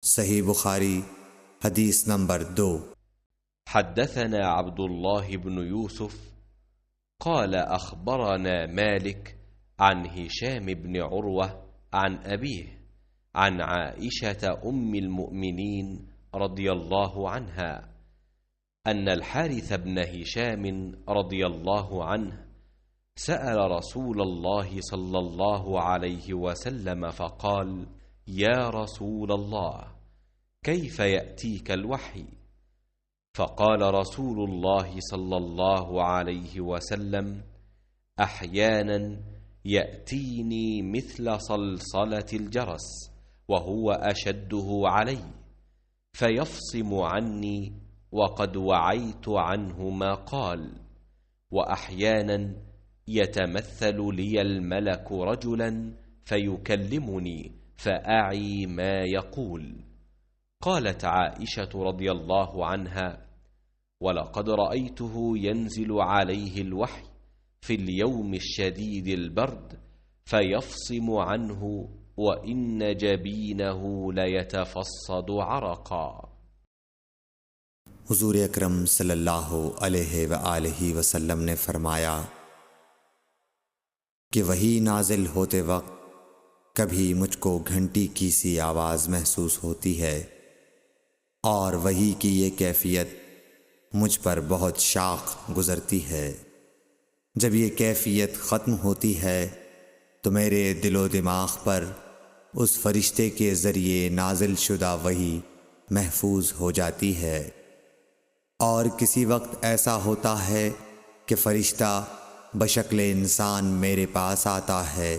सही बुखारी हदीस नंबर 2। حدثنا عبد الله بن يوسف قال أخبرنا مالك عن هشام بن عروة عن أبيه عن عائشة أم المؤمنين رضي الله عنها أن الحارث بن هشام رضي الله عنه سأل رسول الله صلى الله عليه وسلم فقال: يا رسول الله، كيف يأتيك الوحي؟ فقال رسول الله صلى الله عليه وسلم: أحيانا يأتيني مثل صلصلة الجرس وهو أشده علي فيفصم عني وقد وعيت عنه ما قال، وأحيانا يتمثل لي الملك رجلا فيكلمني فأعي ما يقول. قالت عائشة رضي الله عنها: ولقد رأيته ينزل عليه الوحي في اليوم الشديد البرد فيفصم عنه وإن جبينه ليتفصد عرقا। हुजूर अकरम सल्लल्लाहु अलैहि वसल्लम ने फरमाया कि वही नाजिल होते वक्त कभी मुझको घंटी की सी आवाज़ महसूस होती है और वही की ये कैफियत मुझ पर बहुत शाख गुज़रती है। जब ये कैफियत ख़त्म होती है तो मेरे दिलो दिमाग पर उस फरिश्ते के ज़रिए नाजिल शुदा वही महफूज हो जाती है। और किसी वक्त ऐसा होता है कि फ़रिश्ता बशक्ल इंसान मेरे पास आता है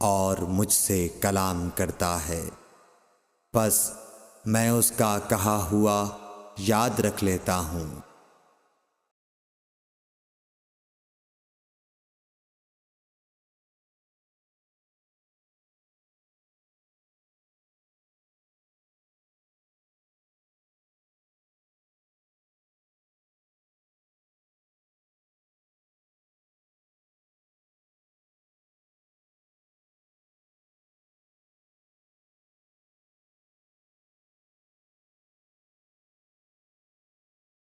और मुझसे कलाम करता है, बस मैं उसका कहा हुआ याद रख लेता हूँ